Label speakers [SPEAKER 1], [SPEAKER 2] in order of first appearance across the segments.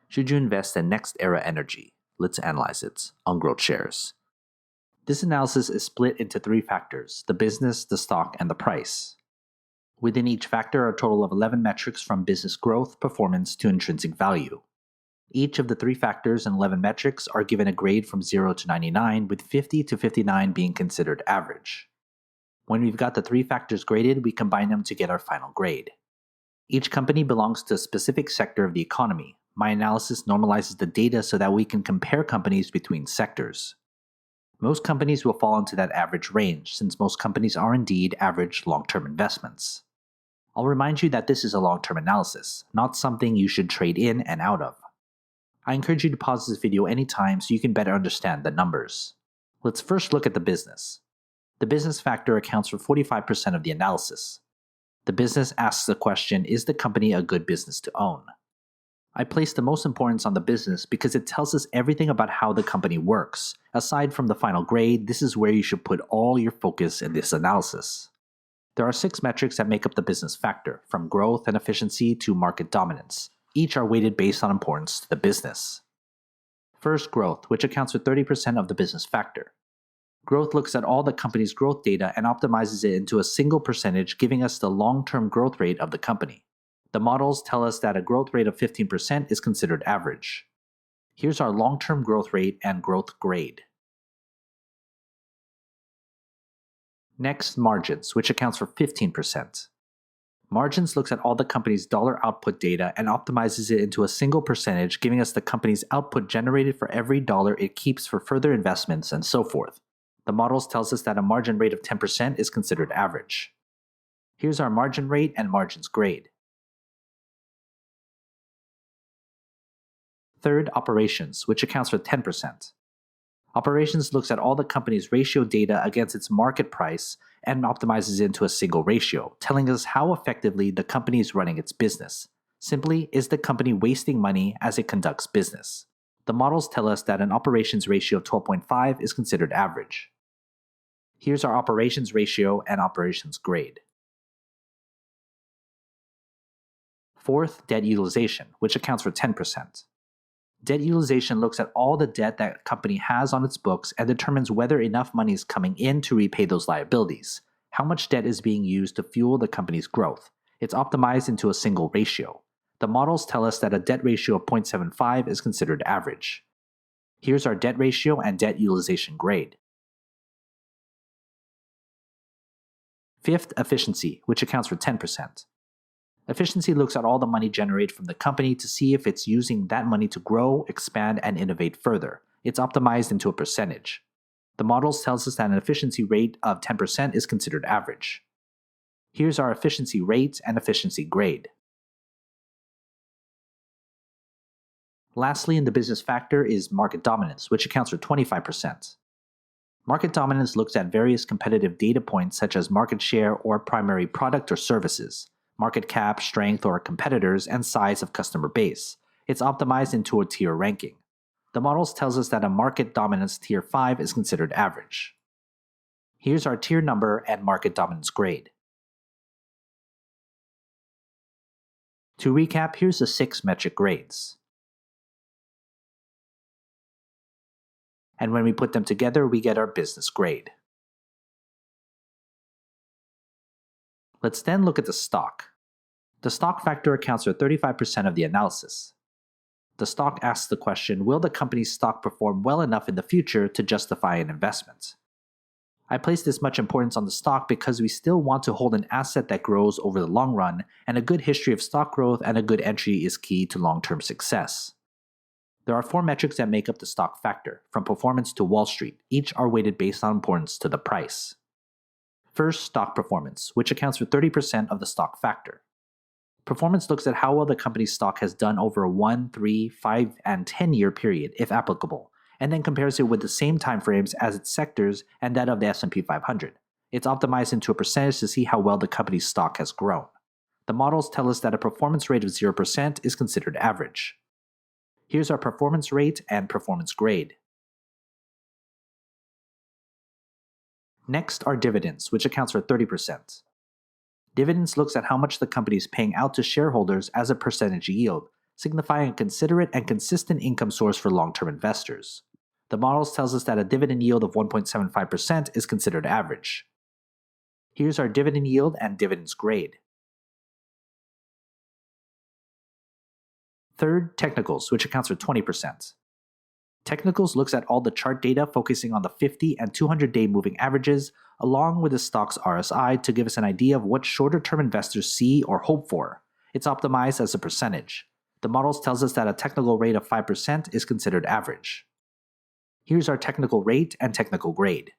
[SPEAKER 1] Should you invest in NextEra Energy? Let's analyze it on GrowthShares. This analysis is split into three factors: the business, the stock, and the price. Within each factor are a total of 11 metrics from business growth, performance, to intrinsic value. Each of the three factors and 11 metrics are given a grade from 0 to 99, with 50 to 59 being considered average. When we've got the three factors graded, we combine them to get our final grade. Each company belongs to a specific sector of the economy. My analysis normalizes the data so that we can compare companies between sectors. Most companies will fall into that average range, since most companies are indeed average long-term investments. I'll remind you that this is a long-term analysis, not something you should trade in and out of. I encourage you to pause this video anytime so you can better understand the numbers. Let's first look at the business. The business factor accounts for 45% of the analysis. The business asks the question, is the company a good business to own? I place the most importance on the business because it tells us everything about how the company works. Aside from the final grade, this is where you should put all your focus in this analysis. There are 6 metrics that make up the business factor, from growth and efficiency to market dominance. Each are weighted based on importance to the business. First, growth, which accounts for 30% of the business factor. Growth looks at all the company's growth data and optimizes it into a single percentage, giving us the long-term growth rate of the company. The models tell us that a growth rate of 15% is considered average. Here's our long-term growth rate and growth grade. Next, margins, which accounts for 15%. Margins looks at all the company's dollar output data and optimizes it into a single percentage, giving us the company's output generated for every dollar it keeps for further investments and so forth. The models tells us that a margin rate of 10% is considered average. Here's our margin rate and margins grade. Third, operations, which accounts for 10%. Operations looks at all the company's ratio data against its market price and optimizes it into a single ratio, telling us how effectively the company is running its business. Simply, is the company wasting money as it conducts business? The models tell us that an operations ratio of 12.5 is considered average. Here's our operations ratio and operations grade. Fourth, debt utilization, which accounts for 10%. Debt utilization looks at all the debt that a company has on its books and determines whether enough money is coming in to repay those liabilities. How much debt is being used to fuel the company's growth? It's optimized into a single ratio. The models tell us that a debt ratio of 0.75 is considered average. Here's our debt ratio and debt utilization grade. Fifth, efficiency, which accounts for 10%. Efficiency looks at all the money generated from the company to see if it's using that money to grow, expand, and innovate further. It's optimized into a percentage. The models tells us that an efficiency rate of 10% is considered average. Here's our efficiency rate and efficiency grade. Lastly, in the business factor is market dominance, which accounts for 25%. Market dominance looks at various competitive data points such as market share or primary product or services, market cap, strength or competitors, and size of customer base. It's optimized into a tier ranking. The models tells us that a market dominance tier 5 is considered average. Here's our tier number and market dominance grade. To recap, here's the 6 metric grades. And when we put them together, we get our business grade. Let's then look at the stock. The stock factor accounts for 35% of the analysis. The stock asks the question, will the company's stock perform well enough in the future to justify an investment? I place this much importance on the stock because we still want to hold an asset that grows over the long run, and a good history of stock growth and a good entry is key to long-term success. There are 4 metrics that make up the stock factor, from performance to Wall Street. Each are weighted based on importance to the price. First, stock performance, which accounts for 30% of the stock factor. Performance looks at how well the company's stock has done over a 1, 3, 5, and 10-year period, if applicable, and then compares it with the same timeframes as its sectors and that of the S&P 500. It's optimized into a percentage to see how well the company's stock has grown. The models tell us that a performance rate of 0% is considered average. Here's our performance rate and performance grade. Next are dividends, which accounts for 30%. Dividends looks at how much the company is paying out to shareholders as a percentage yield. signifying a considerate and consistent income source for long-term investors. The models tells us that a dividend yield of 1.75% is considered average. Here's our dividend yield and dividends grade. Third, technicals, which accounts for 20%. Technicals looks at all the chart data focusing on the 50 and 200-day moving averages, along with the stock's RSI to give us an idea of what shorter-term investors see or hope for. It's optimized as a percentage. The models tells us that a technical rate of 5% is considered average. Here's our technical rate and technical grade.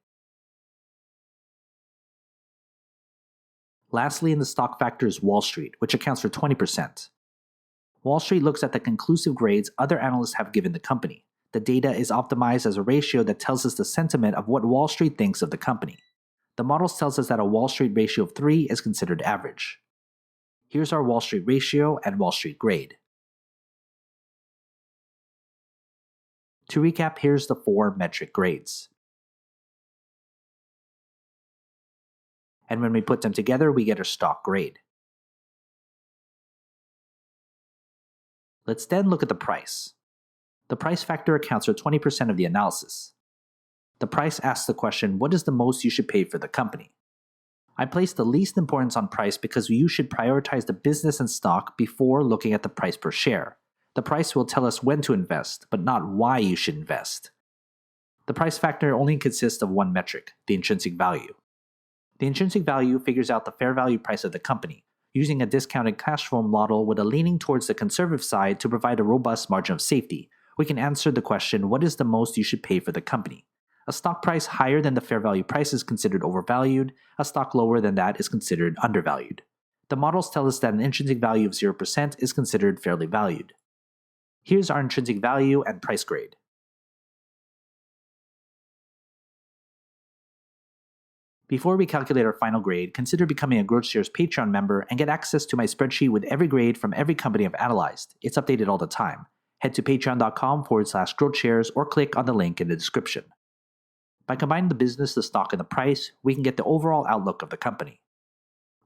[SPEAKER 1] Lastly, in the stock factor is Wall Street, which accounts for 20%. Wall Street looks at the conclusive grades other analysts have given the company. The data is optimized as a ratio that tells us the sentiment of what Wall Street thinks of the company. The models tells us that a Wall Street ratio of 3 is considered average. Here's our Wall Street ratio and Wall Street grade. To recap, here's the 4 metric grades. And when we put them together, we get our stock grade. Let's then look at the price. The price factor accounts for 20% of the analysis. The price asks the question, what is the most you should pay for the company? I place the least importance on price because you should prioritize the business and stock before looking at the price per share. The price will tell us when to invest, but not why you should invest. The price factor only consists of one metric, the intrinsic value. The intrinsic value figures out the fair value price of the company, using a discounted cash flow model with a leaning towards the conservative side to provide a robust margin of safety. We can answer the question, what is the most you should pay for the company? A stock price higher than the fair value price is considered overvalued. A stock lower than that is considered undervalued. The models tell us that an intrinsic value of 0% is considered fairly valued. Here's our intrinsic value and price grade. Before we calculate our final grade, consider becoming a GrowthShares Patreon member and get access to my spreadsheet with every grade from every company I've analyzed. It's updated all the time. Head to patreon.com/GrowthShares or click on the link in the description. By combining the business, the stock, and the price, we can get the overall outlook of the company,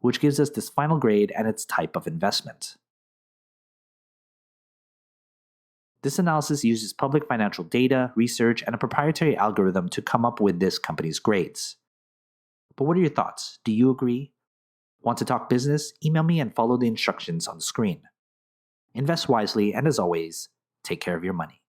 [SPEAKER 1] which gives us this final grade and its type of investment. This analysis uses public financial data, research, and a proprietary algorithm to come up with this company's grades. But what are your thoughts? Do you agree? Want to talk business? Email me and follow the instructions on the screen. Invest wisely, and as always, take care of your money.